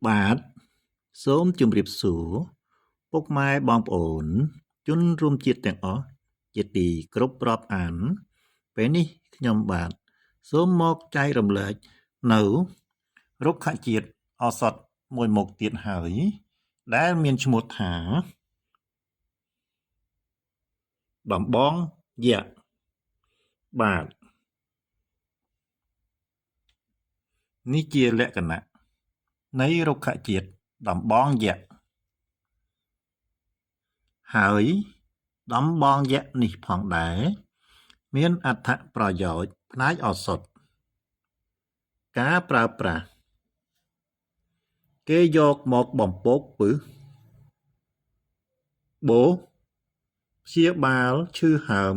បាទសូមជម្រាបសួរពុកម៉ែបងប្អូនជនរួមជាតិទាំងអស់ជាទីគោរពរាប់អានពេលនេះខ្ញុំបាទសូមមកចែករំលែកនៅរុក្ខជាតិឱសថមួយមុខទៀតហើយដែលមានឈ្មោះថាដំបងយក្សបាទនេះជាលក្ខណៈនៃរុក្ខជាតិដំបងយក្សហើយដំបងយក្សនេះផងដែរមានអត្ថប្រយោជន៍ផ្នែកឱសថការប្រើប្រាស់គេយកមកបំពងពឹសបោសព្យាបាលឈឺហើម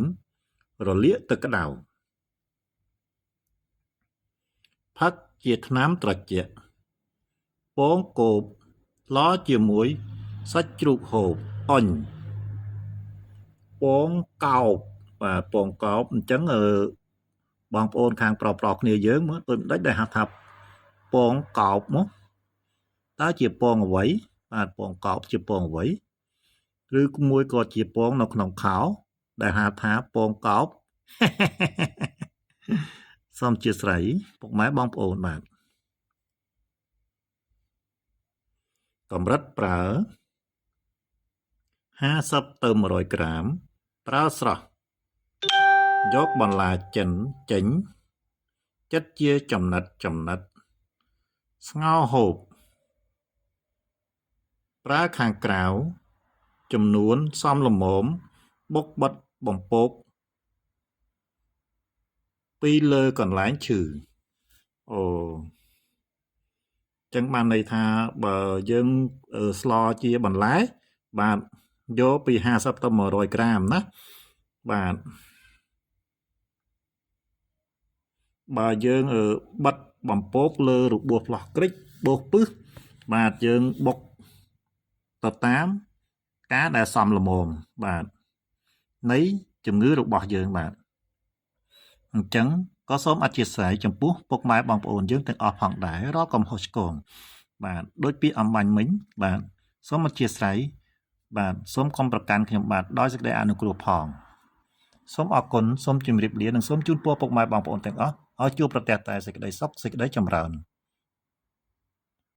រលាកទឹកក្តៅផឹកជាថ្នាំត្រជាក់ពងគោកឡជាមួយសាច់ជ្រូកហូបអុញពងកោបបាទពងកោបអញ្ចឹងបងប្អូនខាងប្រុសៗគ្នាយើងមើលដូចមិនដេចដែលហៅថាពងកោបមកតើជាពងអ្វីបាទពងកោបជាពងអ្វីឬមួយក៏ជាពងនៅក្នុងខោដែលហៅថាពងកោបសូមអធិស្ឋានពុកម៉ែបងប្អូនបាទកម្រិតប្រើ50ទៅ100ក្រាមប្រើស្រស់យកបន្លាចិនចេញចិតជាចំណិតស្ងោរហូបប្រើខាងក្រៅចំនួនសមល្មមបុកបិទបំពកពីលើកន្លែងឈឺចឹងបានន័យថាបើយើងស្លជាបន្លែបាទយកពី50ទៅ100ក្រាមណាបាទបើយើងបិទបំពកលើរបួសផ្លោះគ្រិចបោសពឹសបាទយើងបុកទៅតាមការដែលសមល្មមបាទនៃជំងឺរបស់យើងបាទអញ្ចឹងក៏សូមអធិស្ឋានចំពោះពុកម៉ែបងប្អូនយើងទាំងអស់ផងដែររកកំហុសឆ្គងបាទដូចពីអំបញ្ញមិញបាទសូមអធិស្ឋានបាទសូមកុំប្រកាន់ខ្ញុំបាទដោយសេចក្តីអនុគ្រោះផងសូមអរគុណសូមជម្រាបលានិងសូមជូនពរពុកម៉ែបងប្អូនទាំងអស់ឲ្យជួបប្រទះតែសេចក្តីសុខសេចក្តីចម្រើន